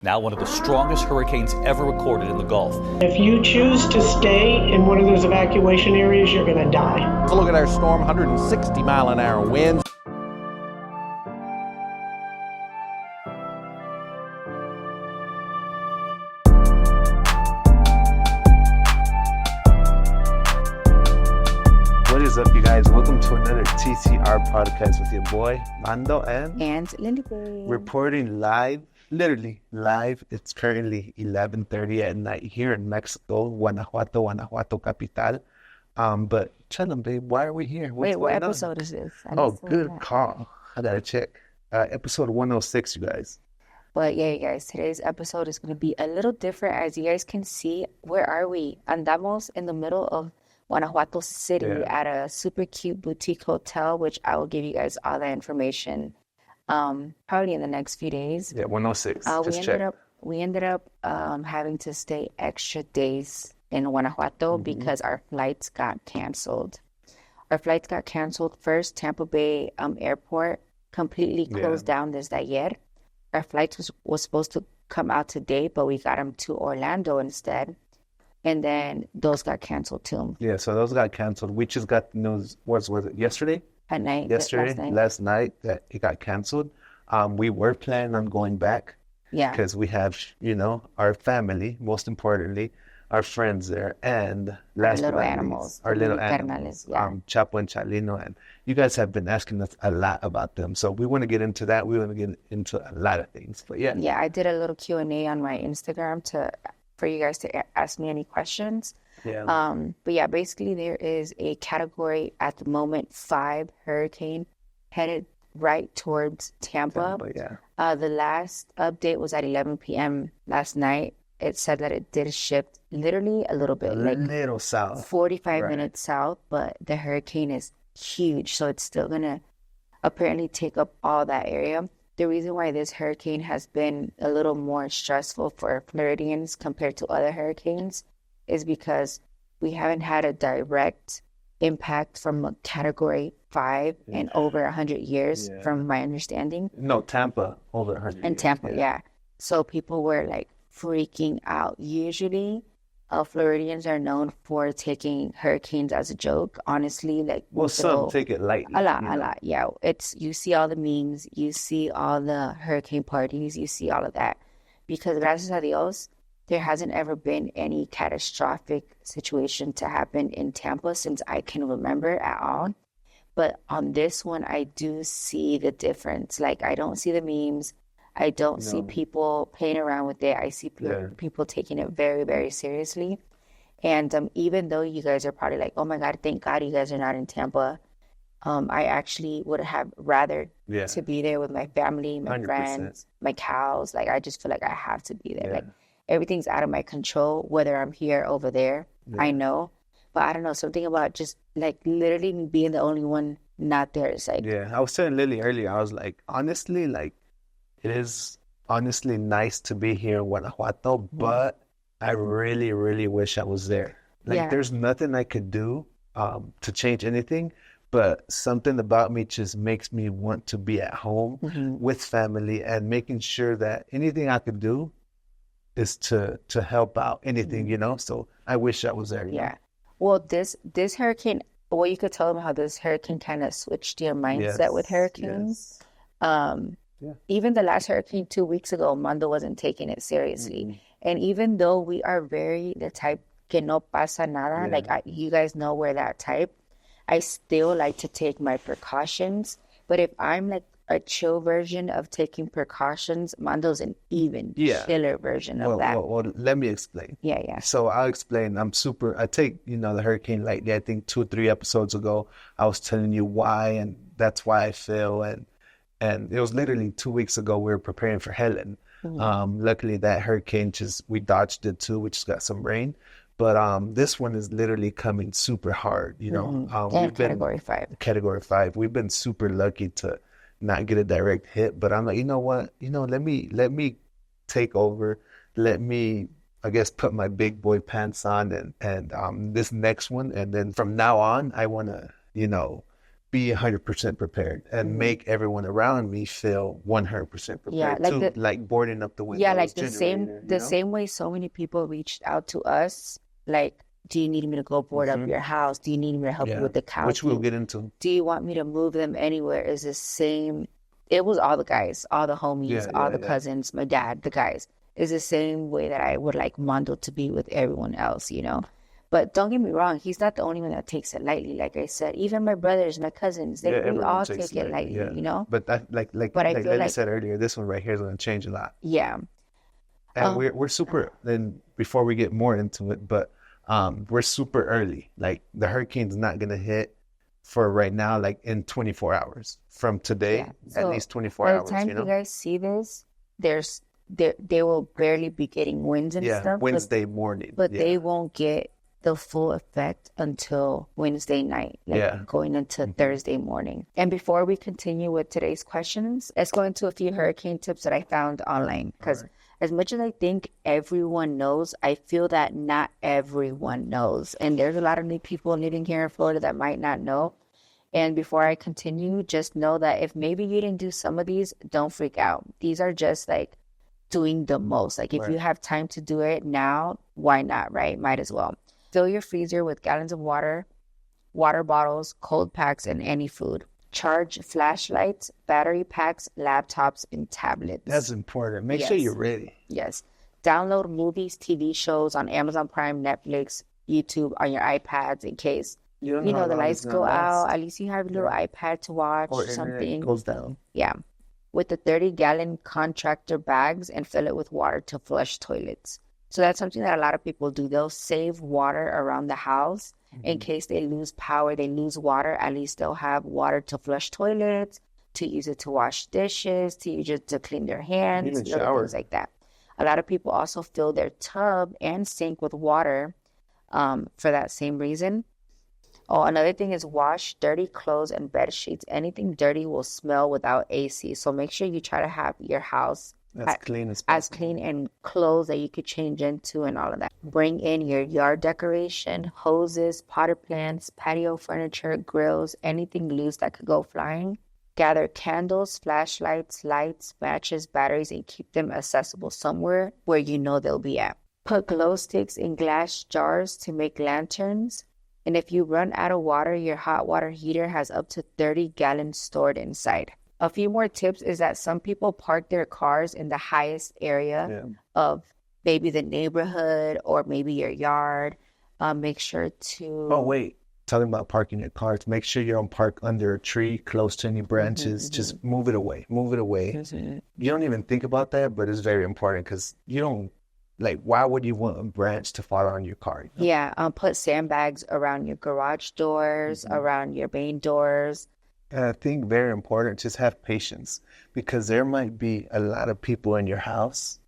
Now one of the strongest hurricanes ever recorded in the Gulf. If you choose to stay in one of those evacuation areas, you're going to die. So look at our storm, 160 mile an hour winds. What is up, you guys? Welcome to another TCR podcast with your boy, Mando and Lindy. Reporting live, literally live. It's currently 11:30 at night here in Mexico, Guanajuato capital. But tell them, babe, why are we here? Wait, what episode is this? Oh, good call. I gotta check. Episode 106, you guys. But yeah, you guys, today's episode is going to be a little different. As you guys can see, where are we? Andamos in the middle of Guanajuato City at a super cute boutique hotel, which I will give you guys all that information probably in the next few days. Yeah, 106. We ended up having to stay extra days in Guanajuato because our flights got canceled. Our flights got canceled first. Tampa Bay Airport completely closed down desde ayer. Our flights was supposed to come out today, but we got them to Orlando instead. And then those got canceled too. Yeah, so those got canceled. We just got the news, was it yesterday? At night. Last night that it got canceled. We were planning on going back. Yeah. Because we have, our family, most importantly, our friends there, and our little animals. Yeah. Chapo and Chalino. And you guys have been asking us a lot about them. So we want to get into that. We want to get into a lot of things. But yeah. Yeah, I did a little Q&A on my Instagram for you guys to ask me any questions. Yeah. But yeah, basically there is a category at the moment 5 hurricane headed right towards Tampa. The last update was at 11 p.m. last night. It said that it did shift literally a little bit, little south, 45 minutes south, but the hurricane is huge, so it's still gonna apparently take up all that area. The reason why this hurricane has been a little more stressful for Floridians compared to other hurricanes is because we haven't had a direct impact from a Category 5 in over 100 years, from my understanding. No, Tampa, over 100 years. And Tampa, yeah. So people were freaking out. Usually, Floridians are known for taking hurricanes as a joke. Honestly, some take it lightly. A lot. Yeah, you see all the memes, you see all the hurricane parties, you see all of that. Because gracias a Dios, there hasn't ever been any catastrophic situation to happen in Tampa since I can remember at all. But on this one, I do see the difference. I don't see the memes. I don't see people playing around with it. I see people taking it very, very seriously. And even though you guys are probably like, oh my God, thank God you guys are not in Tampa. I actually would have rather to be there with my family, my 100%. Friends, my cows. I just feel like I have to be there. Everything's out of my control, whether I'm here or over there. I know. But I don't know, something about just literally being the only one not there. It's I was telling Lily earlier, I was like, honestly, it is honestly nice to be here in Guanajuato, but I really, really wish I was there. There's nothing I could do to change anything, but something about me just makes me want to be at home with family and making sure that anything I could do is to help out anything, So I wish I was there. Yeah. Well, this hurricane, you could tell them how this hurricane kind of switched your mindset with hurricanes. Yes. Even the last hurricane 2 weeks ago, Mando wasn't taking it seriously. And even though we are very the type que no pasa nada, you guys know we're that type, I still like to take my precautions. But if I'm a chill version of taking precautions, Mando's an even chiller version of that. Well, let me explain. Yeah. So I'll explain. I take, the hurricane lightly. I think 2 or 3 episodes ago, I was telling you why, and that's why I feel. And it was literally 2 weeks ago, we were preparing for Helen. Luckily, that hurricane we dodged it too, we just got some rain. But this one is literally coming super hard, And Category 5. Category 5. We've been super lucky to not get a direct hit. But I'm like, you know what? Let me take over. Let me, I guess, put my big boy pants on and this next one. And then from now on, I want to, be 100% prepared and make everyone around me feel 100% prepared. Yeah, like like boarding up the windows. Yeah, like generator, the same way so many people reached out to us, like, do you need me to go board up your house? Do you need me to help you with the couch? Which we'll get into. Do you want me to move them anywhere? Is the same. It was all the guys, all the homies, all the cousins, my dad, the guys. Is the same way that I would like Mondo to be with everyone else, you know? But don't get me wrong, he's not the only one that takes it lightly. Like I said, even my brothers, my cousins, we all take it lightly, you know? But that, like I said earlier, this one right here is going to change a lot. Yeah. And we're super, then before we get more into it, but we're super early. Like the hurricane's not going to hit for right now, like in 24 hours from today, at least 24 hours. By the time you guys see this, they will barely be getting winds and stuff. Wednesday morning. But they won't get the full effect until Wednesday night, going into Thursday morning. And before we continue with today's questions, let's go into a few hurricane tips that I found online. Because as much as I think everyone knows, I feel that not everyone knows. And there's a lot of new people living here in Florida that might not know. And before I continue, just know that if maybe you didn't do some of these, don't freak out. These are just like doing the most. Like if you have time to do it now, why not, right? Might as well. Fill your freezer with gallons of water, water bottles, cold packs, and any food. Charge flashlights, battery packs, laptops, and tablets. That's important. Make sure you're ready. Yes. Download movies, TV shows on Amazon Prime, Netflix, YouTube on your iPads in case, you know the lights go out. At least you have a little iPad to watch or something. Goes down. Yeah. With the 30-gallon contractor bags and fill it with water to flush toilets. So that's something that a lot of people do. They'll save water around the house in case they lose power, they lose water. At least they'll have water to flush toilets, to use it to wash dishes, to use it to clean their hands, even shower. Things like that. A lot of people also fill their tub and sink with water for that same reason. Oh, another thing is wash dirty clothes and bed sheets. Anything dirty will smell without AC. So make sure you try to have your house as clean as possible. As clean and clothes that you could change into and all of that. Bring in your yard decoration, hoses, potted plants, patio furniture, grills, anything loose that could go flying. Gather candles, flashlights, lights, matches, batteries, and keep them accessible somewhere where you know they'll be at. Put glow sticks in glass jars to make lanterns. And if you run out of water, your hot water heater has up to 30 gallons stored inside. A few more tips is that some people park their cars in the highest area of maybe the neighborhood or maybe your yard. Make sure to... Oh, wait. Talking about parking your cars, make sure you don't park under a tree close to any branches. Just move it away. Move it away. You don't even think about that, but it's very important because you don't... Like, why would you want a branch to fall on your car? You know? Yeah, put sandbags around your garage doors, around your main doors. And I think very important, just have patience because there might be a lot of people in your house.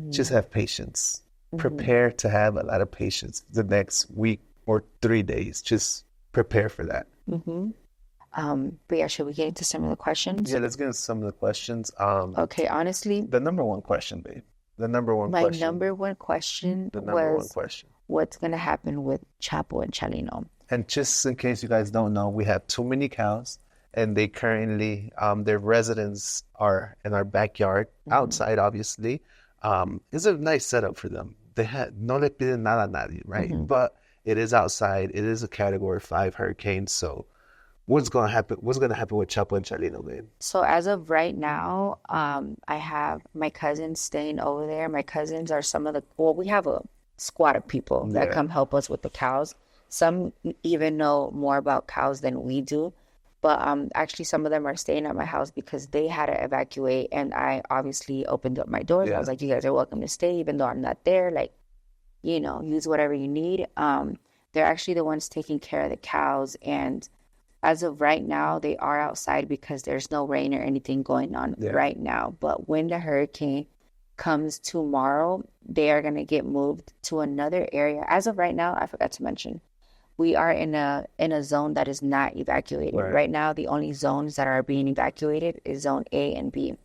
Just have patience. Prepare to have a lot of patience the next week or 3 days. Just prepare for that. But yeah, should we get into some of the questions? Yeah, let's get into some of the questions. Okay, honestly. The number one question, babe. The number one question. My number one question was what's going to happen with Chapo and Chalino. And just in case you guys don't know, we have too many cows. And they currently, their residents are in our backyard, outside, obviously. It's a nice setup for them. They had no le piden nada a nadie, right? But it is outside. It is a Category 5 hurricane. So what's going to happen? What's going to happen with Chapo and Chalino, babe? So as of right now, I have my cousins staying over there. My cousins are we have a squad of people that come help us with the cows. Some even know more about cows than we do. But actually, some of them are staying at my house because they had to evacuate. And I obviously opened up my doors. I was like, you guys are welcome to stay, even though I'm not there. Like, you know, use whatever you need. They're actually the ones taking care of the cows. And as of right now, they are outside because there's no rain or anything going on right now. But when the hurricane comes tomorrow, they are going to get moved to another area. As of right now, I forgot to mention, we are in a zone that is not evacuated. Right now, the only zones that are being evacuated is zone A and B.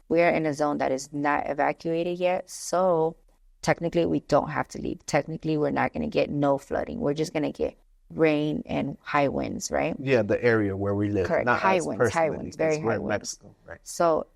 We are in a zone that is not evacuated yet. So technically, we don't have to leave. Technically, we're not going to get no flooding. We're just going to get rain and high winds, right? Yeah, the area where we live. Correct. Not High us winds, personally, very 'cause we're high in winds. Mexico, right? So,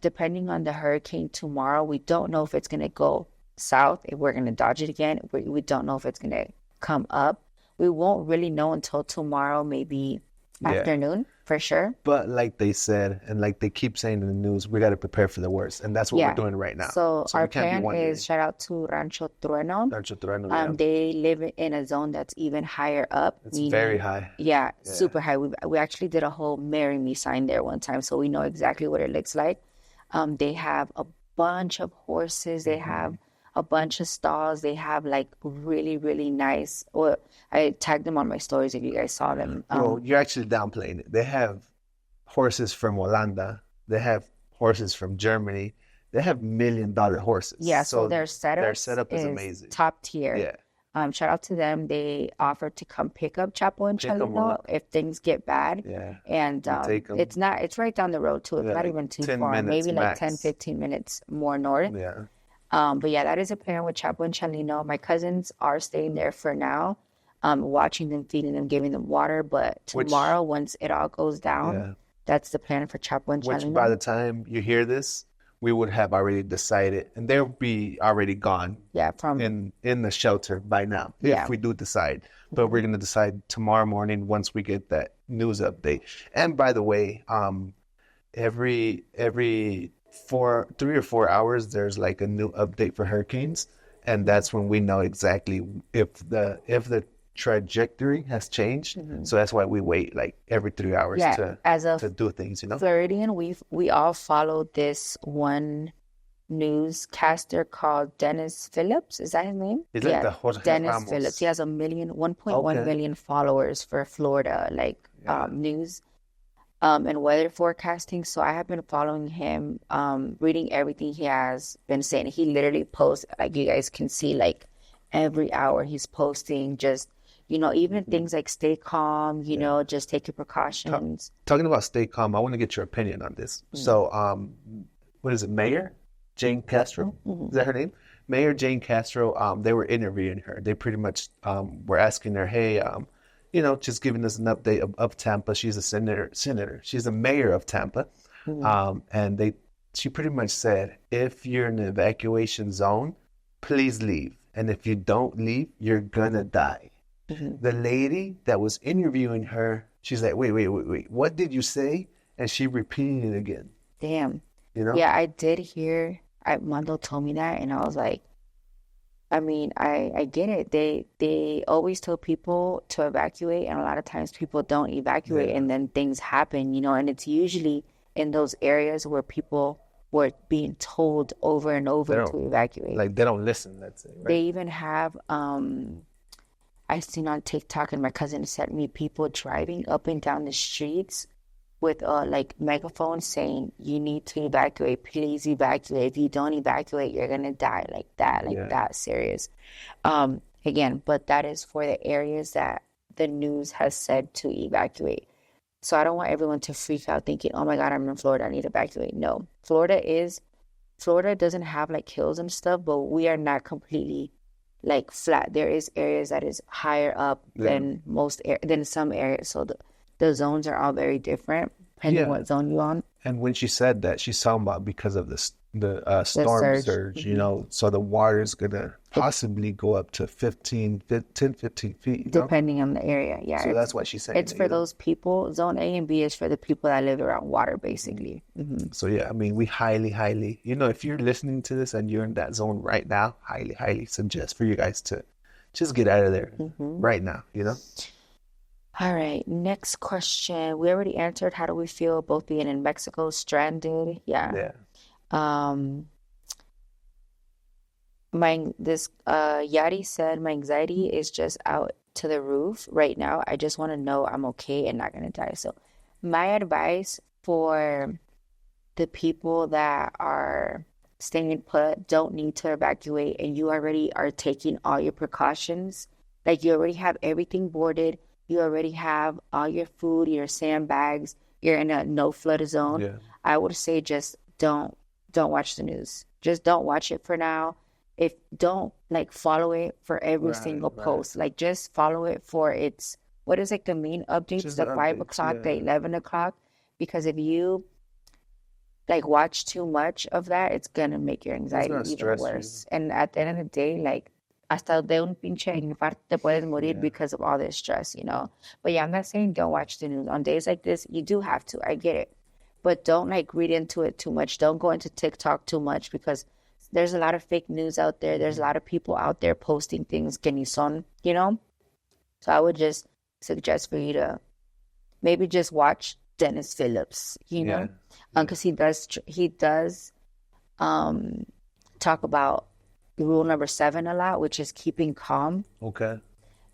depending on the hurricane tomorrow, we don't know if it's going to go south, if we're going to dodge it again. We don't know if it's going to come up. We won't really know until tomorrow, maybe afternoon, for sure. But like they said, and like they keep saying in the news, we got to prepare for the worst. And that's what we're doing right now. So our we can't be plan wondering. is shout out to Rancho Trueno. Rancho Trueno, yeah. They live in a zone that's even higher up. It's very high. Yeah, super high. We actually did a whole "Marry Me" sign there one time, so we know exactly what it looks like. They have a bunch of horses. They have a bunch of stalls. They have like really, really nice. Well, I tagged them on my stories if you guys saw them. Well, you're actually downplaying it. They have horses from Holanda. They have horses from Germany. They have $1 million horses. Yeah, so their setup is amazing. Top tier. Yeah. Shout out to them. They offered to come pick up Chapo and Chalino if things get bad. Yeah. And it's right down the road too. It's not even too far. Maybe like 10, 15 minutes more north. Yeah. But yeah, that is a plan with Chapo and Chalino. My cousins are staying there for now, watching them, feeding them, giving them water. But tomorrow, once it all goes down, that's the plan for Chapo and Chalino. Which by the time you hear this, we would have already decided, and they'll be already gone. Yeah, in the shelter by now, if we do decide. But we're gonna decide tomorrow morning once we get that news update. And by the way, every 3 or 4 hours, there's like a new update for hurricanes, and that's when we know exactly if the trajectory has changed. So that's why we wait like every 3 hours to do things, Floridian, we all followed this one newscaster called Dennis Phillips. Is that his name? Is that the Jorge Dennis Ramos? Phillips. He has 1.1 million followers for Florida, news and weather forecasting. So I have been following him, reading everything he has been saying. He literally posts, like you guys can see, like every hour he's posting just, even things like stay calm, just take your precautions. Talking about stay calm, I want to get your opinion on this. So, what is it, Mayor Jane Castro? Is that her name? Mayor Jane Castro, they were interviewing her. They pretty much were asking her, hey, just giving us an update of Tampa. She's a senator. She's the mayor of Tampa. And she pretty much said, if you're in an evacuation zone, please leave. And if you don't leave, you're gonna die. The lady that was interviewing her, she's like, wait, what did you say? And she repeated it again. Damn. Yeah, I did hear, Mondo told me that, and I was like, I mean, I get it. They always tell people to evacuate, and a lot of times people don't evacuate, and then things happen, and it's usually in those areas where people were being told over and over to evacuate. Like, they don't listen, that's it, right? They even have, I seen on TikTok, and my cousin sent me people driving up and down the streets with like megaphones saying, you need to evacuate, please evacuate. If you don't evacuate, you're gonna die, like that serious. Again, but that is for the areas that the news has said to evacuate. So I don't want everyone to freak out thinking, oh my God, I'm in Florida, I need to evacuate. No, Florida doesn't have like hills and stuff, but we are not completely like flat. There is areas that is higher up than than some areas. So the zones are all very different, depending on what zone you're on. And when she said that, she's talking about because of the storm surge, so the water is going to possibly go up to 10, 15 feet. Depending on the area, yeah. So that's what she's saying. It's for those people. Zone A and B is for the people that live around water, basically. So yeah, I mean, we highly, if you're listening to this and you're in that zone right now, highly suggest for you guys to just get out of there right now, All right, next question. We already answered, how do we feel both being in Mexico, stranded? Yeah. Yari said, my anxiety is just out to the roof right now. I just want to know I'm okay and not going to die. So my advice for the people that are staying put, don't need to evacuate, and you already are taking all your precautions, like you already have everything boarded, you already have all your food, your sandbags, you're in a no flood zone. I would say just don't watch the news. Just don't watch it for now. if don't like follow it for every single post, like just follow it for its, what is like the main updates, Just the the 5 updates, o'clock, the yeah. 11 o'clock, because if you like watch too much of that, it's gonna make your anxiety gonna even stress you. worse. And at the end of the day, like hasta de un pinche infarto te puedes morir because of all this stress, you know. But yeah, I'm not saying don't watch the news. On days like this, you do have to. I get it. But don't like read into it too much. Don't go into TikTok too much because there's a lot of fake news out there. There's a lot of people out there posting things que ni son, you know? So I would just suggest for you to maybe just watch Dennis Phillips, you know? Because he does talk about rule number 7 a lot, which is keeping calm. Okay.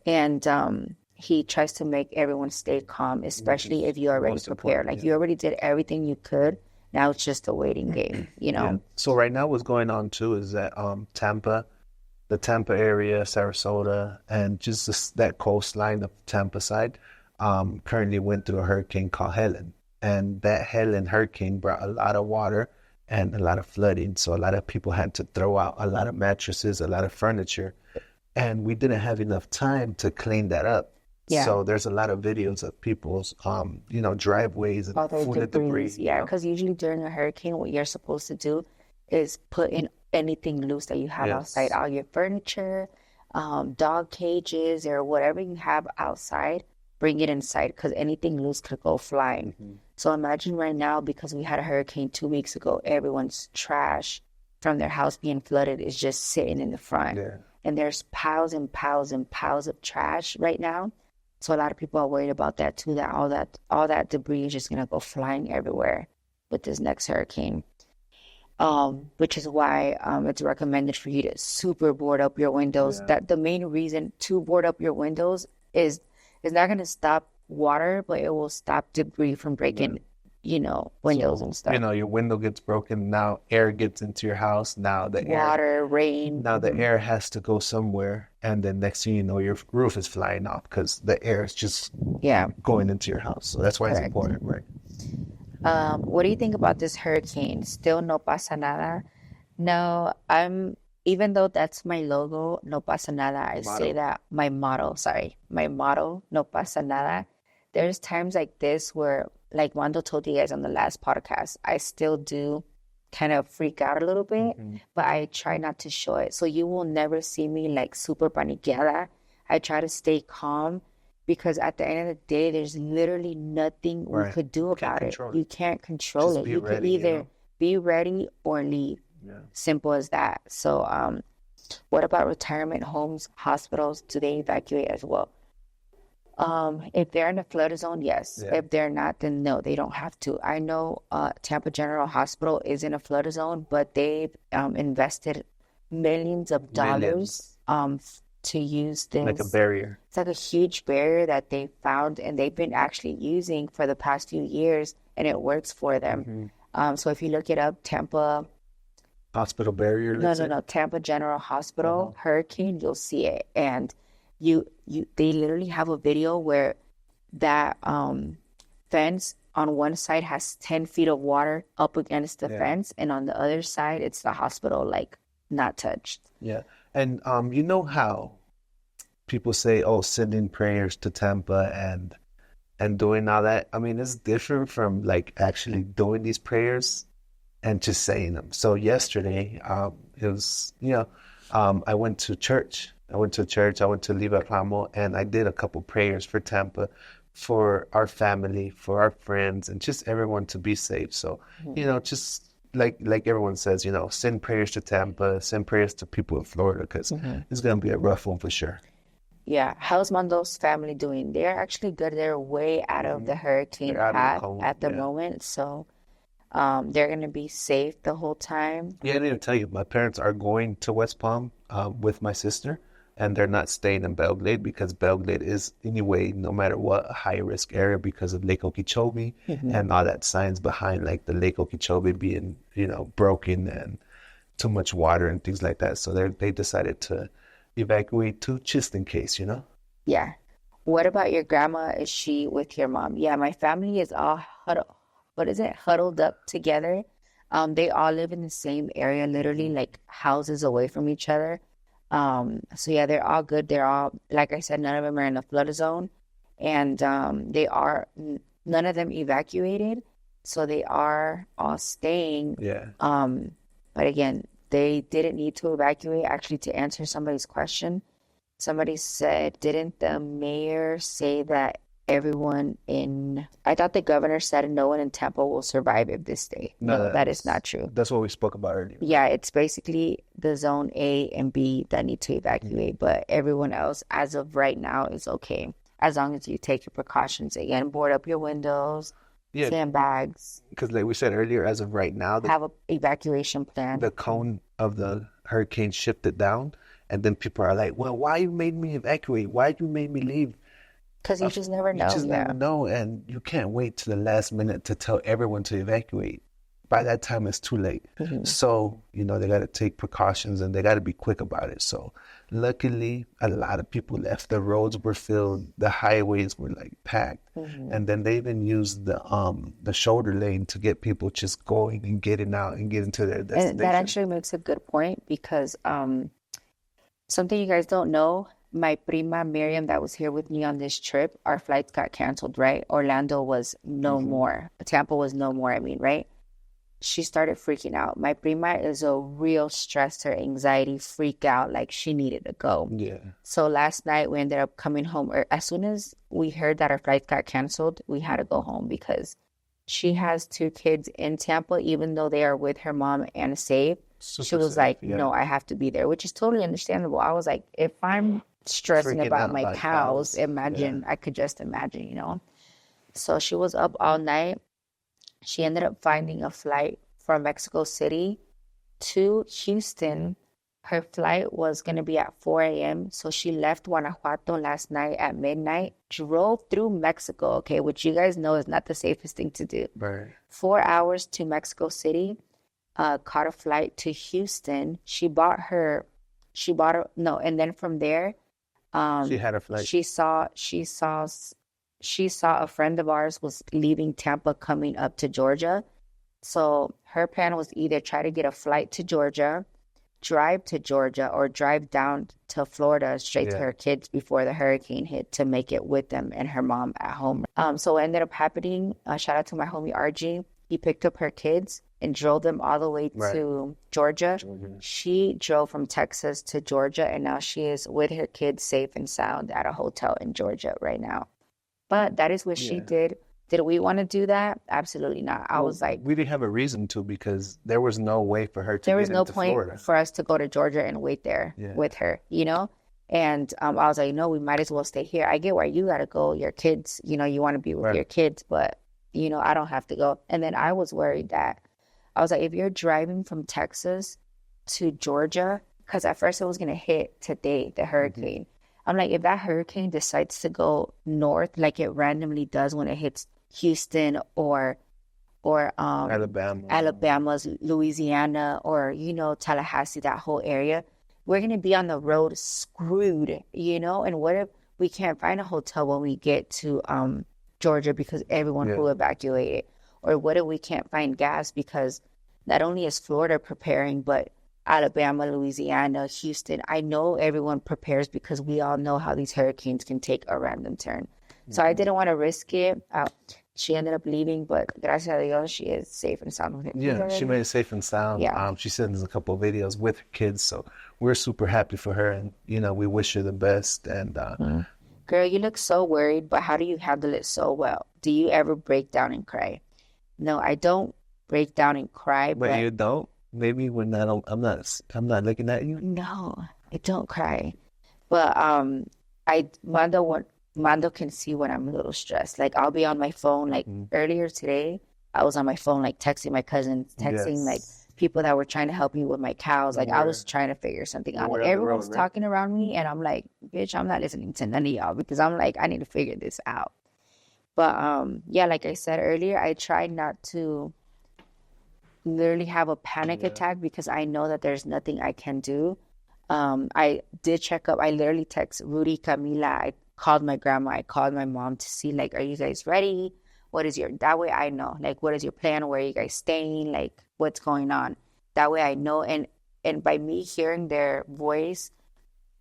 And he tries to make everyone stay calm, especially if you're already prepared. Like you already did everything you could. Now it's just a waiting game, you know? Yeah. So right now what's going on too is that Tampa, the Tampa area, Sarasota, and just that coastline of Tampa side currently went through a hurricane called Helen. And that Helen hurricane brought a lot of water and a lot of flooding. So a lot of people had to throw out a lot of mattresses, a lot of furniture. And we didn't have enough time to clean that up. Yeah. So there's a lot of videos of people's, driveways and All their full of debris. Yeah, because usually during a hurricane, what you're supposed to do is put in anything loose that you have outside, all your furniture, dog cages, or whatever you have outside, bring it inside because anything loose could go flying. So imagine right now, because we had a hurricane 2 weeks ago, everyone's trash from their house being flooded is just sitting in the front. Yeah. And there's piles and piles and piles of trash right now. So a lot of people are worried about that too, that all that debris is just gonna go flying everywhere with this next hurricane. Which is why it's recommended for you to super board up your windows. That the main reason to board up your windows is not gonna stop water, but it will stop debris from breaking, windows and stuff. Your window gets broken. Now air gets into your house. Now Rain. Now the air has to go somewhere. And then next thing you know, your roof is flying off because the air is just going into your house. So that's why it's important, right? What do you think about this hurricane? Still no pasa nada? No, even though that's my logo, no pasa nada, I say that my motto, no pasa nada. There's times like this where, like Wando told you guys on the last podcast, I still do kind of freak out a little bit, but I try not to show it. So you will never see me like super paniqueada. I try to stay calm because at the end of the day, there's literally nothing we could do about it. You can't control it. You can either be ready or leave. Simple as that. So what about retirement homes, hospitals? Do they evacuate as well? If they're in a flood zone, yes. If they're not, then no, they don't have to. I know Tampa General Hospital is in a flood zone, but they've invested millions of dollars to use this. Like a barrier. It's like a huge barrier that they found and they've been actually using for the past few years, and it works for them. So if you look it up, Tampa Hospital barrier. No. Tampa General Hospital hurricane, you'll see it. And they literally have a video where that fence on one side has 10 feet of water up against the fence, and on the other side it's the hospital, like not touched. And you know how people say, sending prayers to Tampa and doing all that. I mean, it's different from like actually doing these prayers and just saying them. So yesterday it was I went to church. I went to Evacuation, and I did a couple prayers for Tampa, for our family, for our friends, and just everyone to be safe. So, just like everyone says, send prayers to Tampa, send prayers to people in Florida, because it's going to be a rough one for sure. Yeah. How's Mondo's family doing? They're actually good. They're way out of the hurricane path at the moment. So they're going to be safe the whole time. Yeah, I need to tell you, my parents are going to West Palm with my sister. And they're not staying in Belgrade because Belgrade is, anyway, no matter what, a high-risk area because of Lake Okeechobee and all that science behind, like, the Lake Okeechobee being, broken and too much water and things like that. So they decided to evacuate too, just in case, Yeah. What about your grandma? Is she with your mom? Yeah, my family is all huddled up together. They all live in the same area, literally like houses away from each other. So yeah, they're all good. They're all, like I said, none of them are in the flood zone, and none of them evacuated. So they are all staying. Yeah. But again, they didn't need to evacuate. Actually, to answer somebody's question, somebody said, didn't the mayor say that I thought the governor said no one in Tampa will survive if they stay. No, that is not true. That's what we spoke about earlier. Yeah, it's basically the zone A and B that need to evacuate, but everyone else, as of right now, is okay. As long as you take your precautions. Again, board up your windows, sandbags. Because like we said earlier, as of right now, have an evacuation plan. The cone of the hurricane shifted down, and then people are like, well, why you made me evacuate? Why you made me leave? Because you just never know. You just never know, and you can't wait to the last minute to tell everyone to evacuate. By that time, it's too late. Mm-hmm. So, they got to take precautions, and they got to be quick about it. So, luckily, a lot of people left. The roads were filled. The highways were, packed. Mm-hmm. And then they even used the shoulder lane to get people just going and getting out and getting to their destination. And that actually makes a good point, because something you guys don't know, my Prima Miriam that was here with me on this trip, our flights got canceled, right? Orlando was no more. Tampa was no more, right? She started freaking out. My Prima is a real stressor, anxiety, freak out. Like, she needed to go. Yeah. So last night we ended up coming home. As soon as we heard that our flight got canceled, we had to go home, because she has 2 kids in Tampa, even though they are with her mom and safe. She was like, no, I have to be there, which is totally understandable. I was like, if I'm stressing about my cows, imagine, I could just imagine, So she was up all night. She ended up finding a flight from Mexico City to Houston. Her flight was going to be at 4 a.m. So she left Guanajuato last night at midnight, drove through Mexico, okay, which you guys know is not the safest thing to do. Right. 4 hours to Mexico City, caught a flight to Houston. And then from there, she had a flight. She saw a friend of ours was leaving Tampa coming up to Georgia. So her plan was either try to get a flight to Georgia, drive to Georgia, or drive down to Florida straight to her kids before the hurricane hit, to make it with them and her mom at home. So what ended up happening, shout out to my homie RG, he picked up her kids and drove them all the way to Georgia. She drove from Texas to Georgia, and now she is with her kids safe and sound at a hotel in Georgia right now. But that is what she did. Did we want to do that? Absolutely not. I was like, we didn't have a reason to, because there was no way for her to there was get no into point Florida. For us to go to Georgia and wait there with her, And I was like, no, we might as well stay here. I get where you got to go. Your kids, you want to be with your kids, but, I don't have to go. And then I was worried that, I was like, if you're driving from Texas to Georgia, because at first it was going to hit today, the hurricane. Mm-hmm. I'm like, if that hurricane decides to go north, like it randomly does when it hits Houston or Alabama, Louisiana, or, Tallahassee, that whole area, we're going to be on the road screwed, And what if we can't find a hotel when we get to Georgia because everyone who evacuated? Or what if we can't find gas, because not only is Florida preparing, but Alabama, Louisiana, Houston, I know everyone prepares, because we all know how these hurricanes can take a random turn. Mm-hmm. So I didn't want to risk it. She ended up leaving, but gracias a Dios, she is safe and sound with it. Yeah, she made it safe and sound. Yeah. She sent us a couple of videos with her kids, so we're super happy for her, and, we wish her the best. And Girl, you look so worried, but how do you handle it so well? Do you ever break down and cry? No, I don't break down and cry. But you don't? Maybe when I'm not looking at you. No, I don't cry. But Mando can see when I'm a little stressed. Like, I'll be on my phone. Like earlier today, I was on my phone, like texting my cousins, texting like people that were trying to help me with my cows. Like, I was trying to figure something out. Like, everyone's talking around me, and I'm like, bitch, I'm not listening to none of y'all, because I'm like, I need to figure this out. But like I said earlier, I try not to literally have a panic attack, because I know that there's nothing I can do. I did check up. I literally text Rudy, Camila. I called my grandma. I called my mom to see, like, are you guys ready? That way I know, like, what is your plan? Where are you guys staying? Like, what's going on. That way I know, and by me hearing their voice,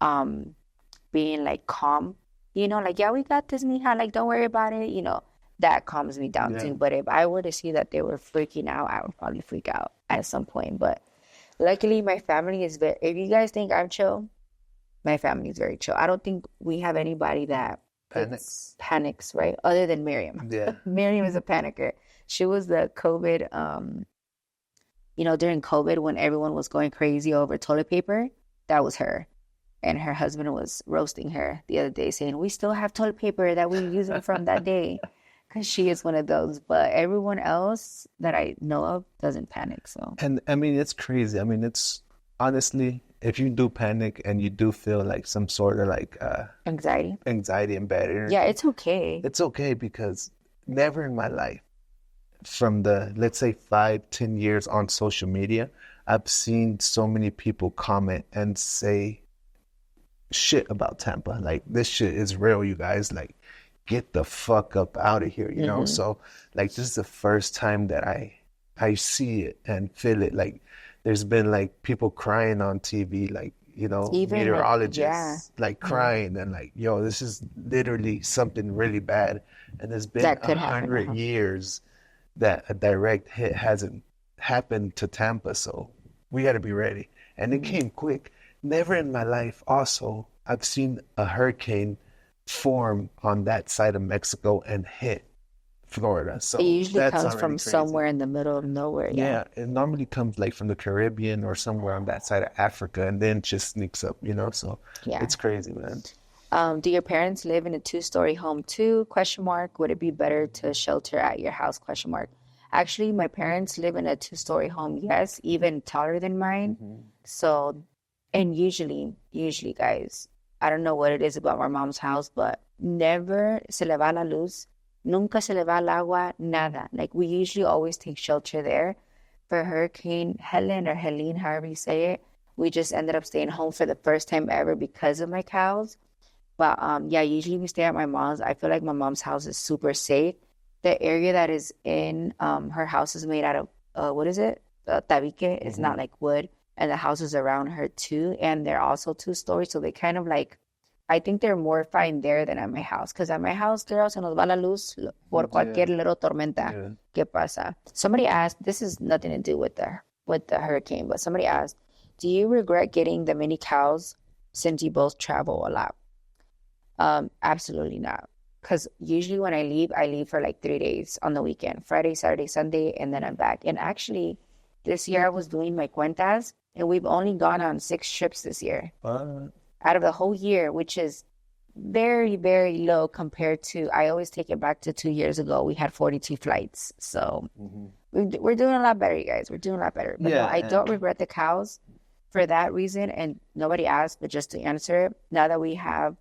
being like calm, like, yeah, we got this, mija, like, don't worry about it, that calms me down too. But if I were to see that they were freaking out, I would probably freak out at some point. But luckily, my family is very, if you guys think I'm chill, my family is very chill. I don't think we have anybody that panics, right? Other than Miriam. Yeah. Miriam is a panicker. She was the COVID, during COVID when everyone was going crazy over toilet paper, that was her. And her husband was roasting her the other day, saying, we still have toilet paper that we were using from that day. Because she is one of those. But everyone else that I know of doesn't panic. So. And I mean, it's crazy. I mean, it's honestly, if you do panic and you do feel like some sort of like anxiety and bad energy. Yeah, it's okay. It's okay, because never in my life, from the, let's say, 5-10 years on social media, I've seen so many people comment and say shit about Tampa. Like, this shit is real, you guys. Like, get the fuck up out of here, you know? So, like, this is the first time that I see it and feel it. Like, there's been, like, people crying on TV, like, even meteorologists, like crying and like, yo, this is literally something really bad. And it's been 100 years that a direct hit hasn't happened to Tampa. So we got to be ready. And it came quick. Never in my life also I've seen a hurricane form on that side of Mexico and hit Florida. So it usually comes from crazy. Somewhere in the middle of nowhere. Yeah, it normally comes like from the Caribbean or somewhere on that side of Africa, and then just sneaks up, so it's crazy, man. Do your parents live in a 2-story home too? ? Would it be better to shelter at your house ? Actually, my parents live in a 2-story home, yes, even taller than mine. So, and usually, guys, I don't know what it is about my mom's house, but never se le va la luz. Nunca se le va el agua, nada. Like, we usually always take shelter there. For Hurricane Helen or Helene, however you say it, we just ended up staying home for the first time ever because of my cows. But usually we stay at my mom's. I feel like my mom's house is super safe. The area that is in her house is made out of, what is it? Tabique. It's not like wood. And the houses around her too. And they're also 2-story. So they kind of like, I think they're more fine there than at my house. Because at my house, girl, se nos va la luz por cualquier little tormenta. ¿Qué pasa? Somebody asked, this is nothing to do with the hurricane, but somebody asked, do you regret getting the mini cows since you both travel a lot? Absolutely not. Because usually when I leave for like 3 days on the weekend. Friday, Saturday, Sunday, and then I'm back. And actually, this year I was doing my cuentas, and we've only gone on 6 trips this year. Out of the whole year, which is very, very low compared to, I always take it back to 2 years ago. We had 42 flights. So we're doing a lot better, you guys. We're doing a lot better. But no, I don't regret the cows for that reason. And nobody asked, but just to answer it, now that we have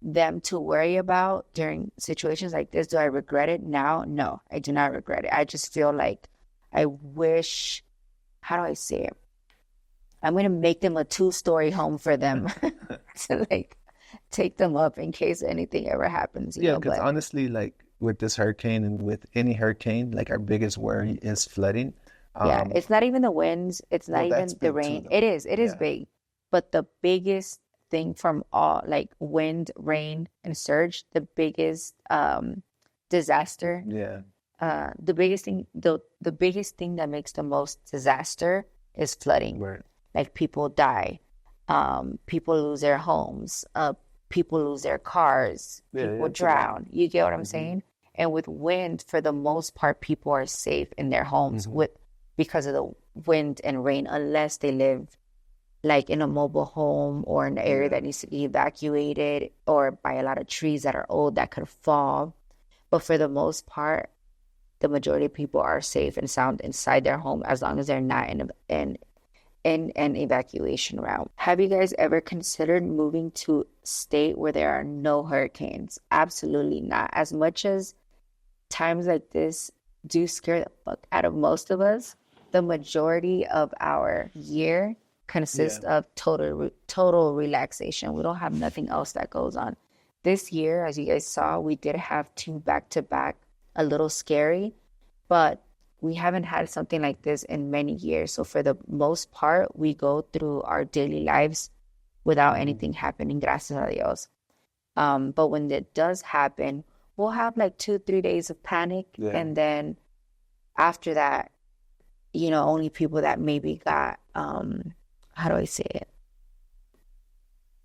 them to worry about during situations like this, do I regret it now? No, I do not regret it. I just feel like I wish, how do I say it? I'm going to make them a 2-story home for them to like take them up in case anything ever happens. Because honestly, like with this hurricane and with any hurricane, like our biggest worry is flooding. It's not even the winds. It's not even the rain. It is big. But the biggest thing from all, like wind, rain, and surge, the biggest disaster. The biggest thing that makes the most disaster is flooding. Right. Like people die, people lose their homes, people lose their cars, people drown. You get what I'm saying? And with wind, for the most part, people are safe in their homes because of the wind and rain, unless they live like in a mobile home or in an area that needs to be evacuated, or by a lot of trees that are old that could fall. But for the most part, the majority of people are safe and sound inside their home, as long as they're not in an evacuation route. Have you guys ever considered moving to a state where there are no hurricanes? Absolutely not. As much as times like this do scare the fuck out of most of us, the majority of our year consists of total relaxation. We don't have nothing else that goes on. This year, as you guys saw, we did have 2 back-to-back, a little scary, but we haven't had something like this in many years. So for the most part, we go through our daily lives without anything happening, gracias a Dios. But when it does happen, we'll have like 2-3 days of panic. Yeah. And then after that, you know, only people that maybe got, how do I say it?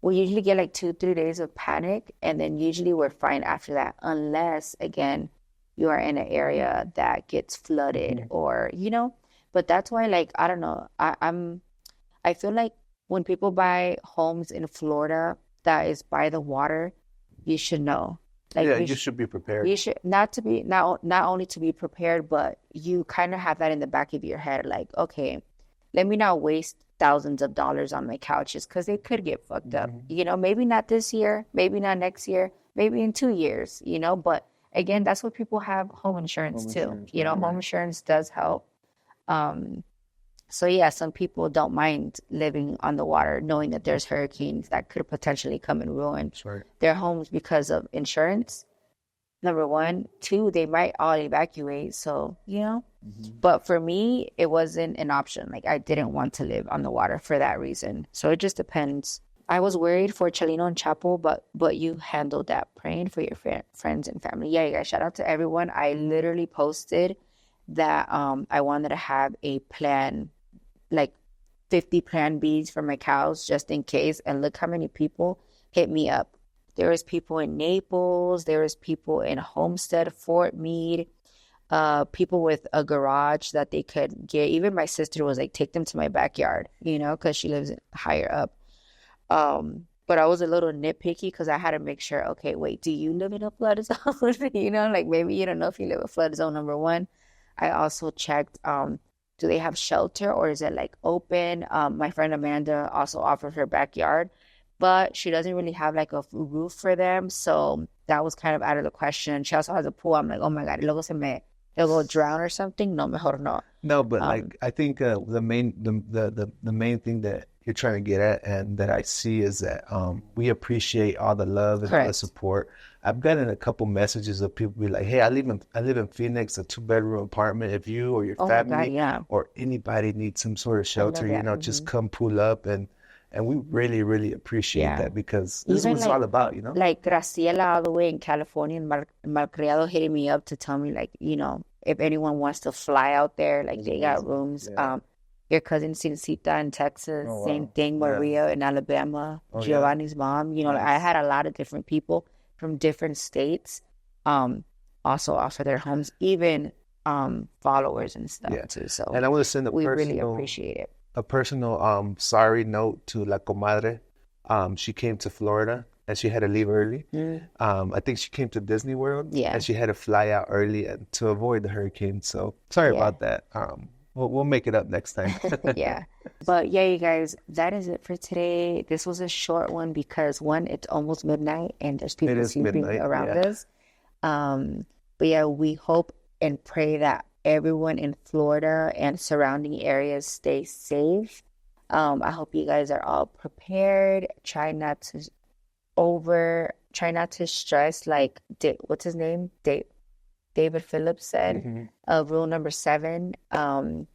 We usually get like 2-3 days of panic, and then usually we're fine after that, unless, again, you are in an area that gets flooded or, you know. But that's why, like, I don't know. I feel like when people buy homes in Florida that is by the water, you should know. Like, yeah, you should be prepared. You should not only to be prepared, but you kind of have that in the back of your head. Like, okay, let me not waste thousands of dollars on my couches because they could get fucked up. You know, maybe not this year, maybe not next year, maybe in 2 years, you know. But again, that's what people have home insurance too. You know, home insurance does help. So yeah, some people don't mind living on the water, knowing that there's hurricanes that could potentially come and ruin their homes because of insurance. Number one. 2, they might all evacuate. So, you know, but for me, it wasn't an option. Like, I didn't want to live on the water for that reason. So it just depends. I was worried for Chalino and Chapo, but you handled that, praying for your friends and family. Yeah, you guys, shout out to everyone. I literally posted that I wanted to have a plan, like 50 plan Bs for my cows just in case. And look how many people hit me up. There was people in Naples. There was people in Homestead, Fort Meade, people with a garage that they could get. Even my sister was like, take them to my backyard, you know, because she lives higher up. But I was a little nitpicky because I had to make sure, okay, wait, do you live in a flood zone? You know, like maybe you don't know if you live in a flood zone, number one. I also checked, do they have shelter or is it like open? My friend Amanda also offered her backyard, but she doesn't really have like a roof for them. So that was kind of out of the question. She also has a pool. I'm like, oh my God, luego they'll go drown or something. No, mejor no. No, but like, I think the main thing that you're trying to get at and that I see is that we appreciate all the love and all the support. I've gotten a couple messages of people be like, hey, I live in Phoenix, a 2-bedroom apartment. If you or your family or anybody needs some sort of shelter, you know, just come pull up. And we really, really appreciate that because this is what it's all about, you know? Like Graciela all the way in California and Malcriado hitting me up to tell me, like, you know, if anyone wants to fly out there, like they got rooms. Your cousin Cincita in Texas, same thing. Maria in Alabama, Giovanni's mom. You know, like, I had a lot of different people from different states also offer their homes, even followers and stuff too. So and I want to send we really appreciate it. A personal sorry note to La Comadre. She came to Florida and she had to leave early. I think she came to Disney World and she had to fly out early to avoid the hurricane. So sorry about that. We'll make it up next time. But yeah, you guys, that is it for today. This was a short one because one, it's almost midnight and there's people sleeping around us. But yeah, we hope and pray that everyone in Florida and surrounding areas stay safe. I hope you guys are all prepared. Try not to stress, like what's his name? David Phillips said, rule number 7. And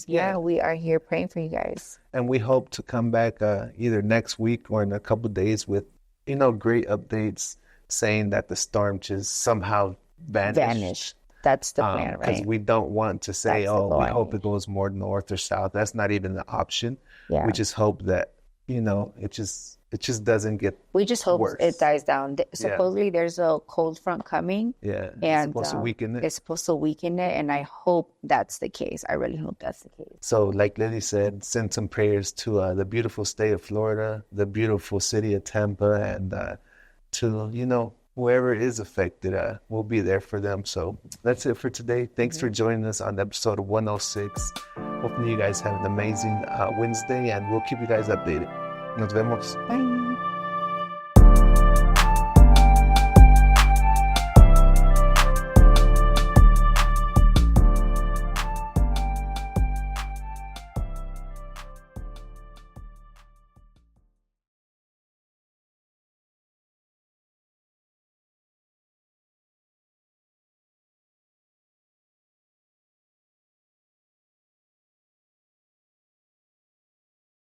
we are here praying for you guys. And we hope to come back either next week or in a couple of days with, you know, great updates saying that the storm just somehow vanished. That's the plan, right? Because we don't want to say, we hope it goes more north or south. That's not even an option. Yeah. We just hope that, you know, it just doesn't get We just hope worse. It dies down. Supposedly there's a cold front coming. Yeah. And it's supposed to weaken it. It's supposed to weaken it. And I hope that's the case. I really hope that's the case. So like Lily said, send some prayers to the beautiful state of Florida, the beautiful city of Tampa, and to, you know, whoever is affected, we'll be there for them. So that's it for today. Thanks for joining us on episode 106. Hopefully you guys have an amazing Wednesday, and we'll keep you guys updated. Nos vemos. Bye.